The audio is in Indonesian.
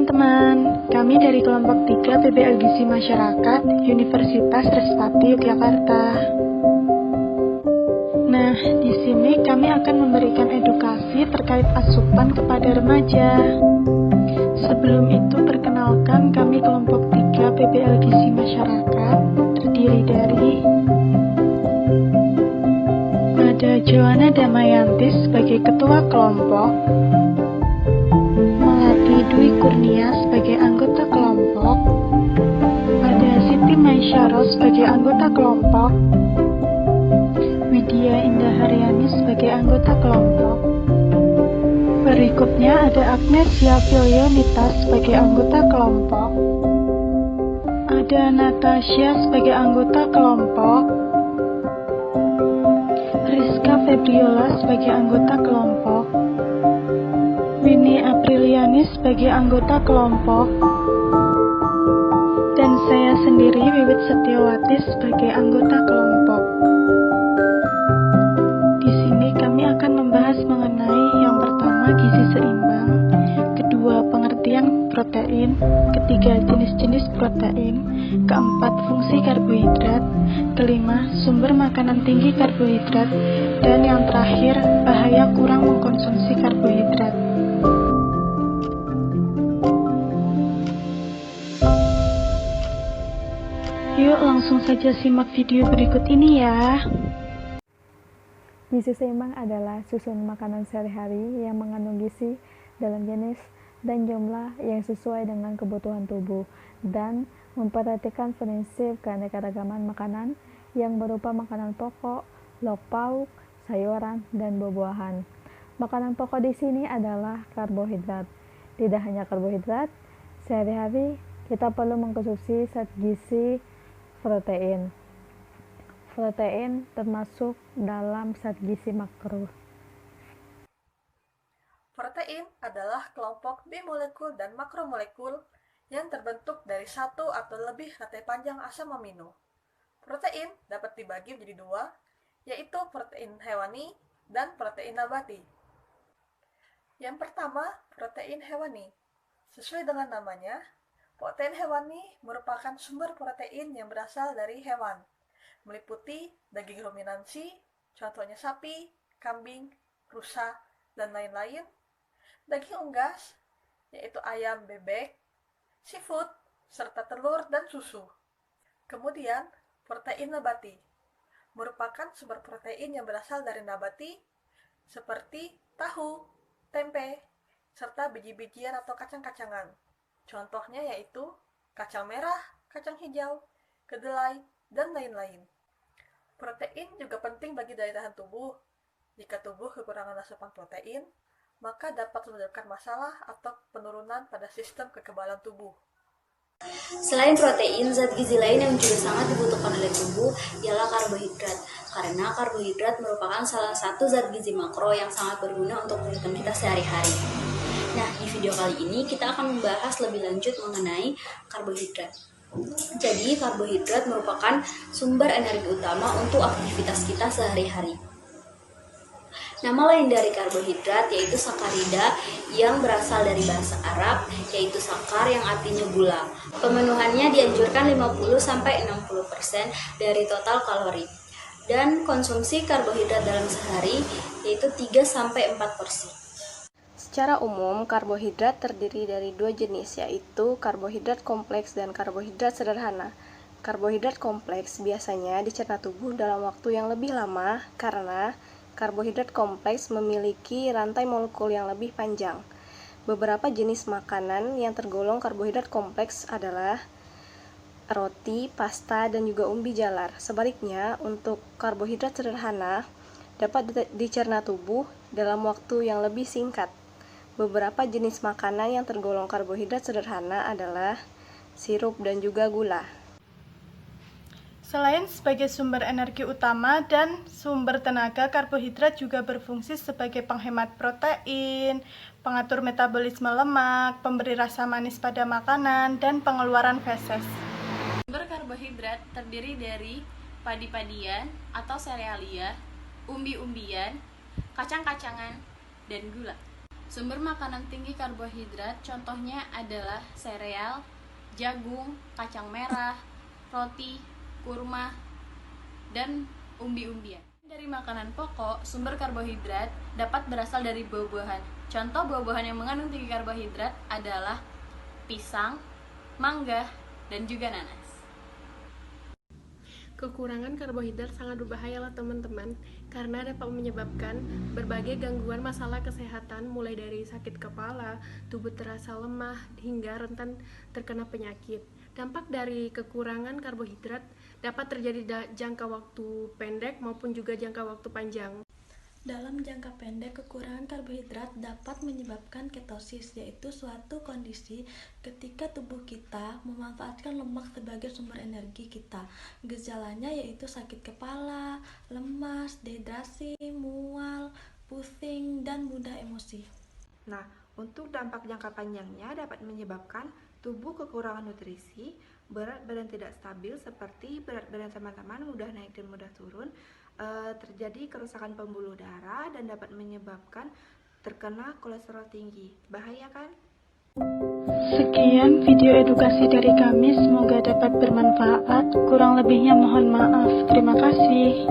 teman-teman, kami dari kelompok 3 PBL Gizi Masyarakat Universitas Trisakti Yogyakarta. Nah, di sini kami akan memberikan edukasi terkait asupan kepada remaja. Sebelum itu, perkenalkan kami kelompok 3 PBL Gizi Masyarakat terdiri dari ada Joanna Damayanti sebagai ketua kelompok, Melati Dwi Kurnia sebagai anggota kelompok, ada Siti Maisyaro sebagai anggota kelompok, Widya Indah Haryani sebagai anggota kelompok. Berikutnya ada Agnesia Filyonita sebagai anggota kelompok, ada Natasha sebagai anggota kelompok, Rizka Febriola sebagai anggota kelompok, Winnie Apriliani sebagai anggota kelompok, dan saya sendiri Wiwit Setiawati sebagai anggota kelompok. Di sini kami akan membahas mengenai yang pertama gizi seimbang, kedua pengertian protein, ketiga jenis-jenis protein, keempat fungsi karbohidrat, kelima sumber makanan tinggi karbohidrat, dan yang terakhir bahaya kurang mengkonsumsi karbohidrat. Yuk langsung saja simak video berikut ini ya. Gizi seimbang adalah susunan makanan sehari-hari yang mengandung gizi dalam jenis dan jumlah yang sesuai dengan kebutuhan tubuh dan memperhatikan prinsip keanekaragaman makanan yang berupa makanan pokok, lauk pauk, sayuran, dan buah-buahan. Makanan pokok di sini adalah karbohidrat. Tidak hanya karbohidrat, sehari-hari kita perlu mengkonsumsi zat gizi protein. Protein termasuk dalam zat gizi makro. Protein adalah kelompok bimolekul dan makromolekul yang terbentuk dari satu atau lebih rantai panjang asam amino. Protein dapat dibagi menjadi dua, yaitu protein hewani dan protein nabati. Yang pertama, protein hewani. Sesuai dengan namanya, protein hewani merupakan sumber protein yang berasal dari hewan, meliputi daging ruminansi, contohnya sapi, kambing, rusa, dan lain-lain, daging unggas, yaitu ayam, bebek, seafood, serta telur dan susu. Kemudian, protein nabati merupakan sumber protein yang berasal dari nabati seperti tahu, tempe, serta biji-bijian atau kacang-kacangan. Contohnya yaitu kacang merah, kacang hijau, kedelai, dan lain-lain. Protein juga penting bagi daya tahan tubuh. Jika tubuh kekurangan asupan protein, maka dapat menyebabkan masalah atau penurunan pada sistem kekebalan tubuh. Selain protein, zat gizi lain yang juga sangat dibutuhkan oleh tubuh ialah karbohidrat. Karena karbohidrat merupakan salah satu zat gizi makro yang sangat berguna untuk kehidupan kita sehari-hari. Nah, di video kali ini kita akan membahas lebih lanjut mengenai karbohidrat. Jadi, karbohidrat merupakan sumber energi utama untuk aktivitas kita sehari-hari. Nama lain dari karbohidrat yaitu sakarida yang berasal dari bahasa Arab, yaitu sakar yang artinya gula. Pemenuhannya dianjurkan 50-60% dari total kalori. Dan konsumsi karbohidrat dalam sehari yaitu 3-4 porsi. Secara umum, karbohidrat terdiri dari dua jenis, yaitu karbohidrat kompleks dan karbohidrat sederhana. Karbohidrat kompleks biasanya dicerna tubuh dalam waktu yang lebih lama karena karbohidrat kompleks memiliki rantai molekul yang lebih panjang. Beberapa jenis makanan yang tergolong karbohidrat kompleks adalah roti, pasta, dan juga umbi jalar. Sebaliknya, untuk karbohidrat sederhana dapat dicerna tubuh dalam waktu yang lebih singkat. Beberapa jenis makanan yang tergolong karbohidrat sederhana adalah sirup dan juga gula. Selain sebagai sumber energi utama dan sumber tenaga, karbohidrat juga berfungsi sebagai penghemat protein, pengatur metabolisme lemak, pemberi rasa manis pada makanan, dan pengeluaran feses. Sumber karbohidrat terdiri dari padi-padian atau serealia, umbi-umbian, kacang-kacangan, dan gula. Sumber makanan tinggi karbohidrat contohnya adalah sereal, jagung, kacang merah, roti, kurma, dan umbi-umbian. Dari makanan pokok, sumber karbohidrat dapat berasal dari buah-buahan. Contoh buah-buahan yang mengandung tinggi karbohidrat adalah pisang, mangga, dan juga nanas. Kekurangan karbohidrat sangat berbahaya loh teman-teman, karena dapat menyebabkan berbagai gangguan masalah kesehatan mulai dari sakit kepala, tubuh terasa lemah, hingga rentan terkena penyakit. Dampak dari kekurangan karbohidrat dapat terjadi jangka waktu pendek maupun juga jangka waktu panjang. Dalam jangka pendek, kekurangan karbohidrat dapat menyebabkan ketosis, yaitu suatu kondisi ketika tubuh kita memanfaatkan lemak sebagai sumber energi kita. Gejalanya yaitu sakit kepala, lemas, dehidrasi, mual, pusing, dan mudah emosi. Nah, untuk dampak jangka panjangnya dapat menyebabkan tubuh kekurangan nutrisi, berat badan tidak stabil seperti berat badan teman-teman mudah naik dan mudah turun, terjadi kerusakan pembuluh darah dan dapat menyebabkan terkena kolesterol tinggi. Bahaya kan? Sekian video edukasi dari kami, semoga dapat bermanfaat. Kurang lebihnya mohon maaf. Terima kasih.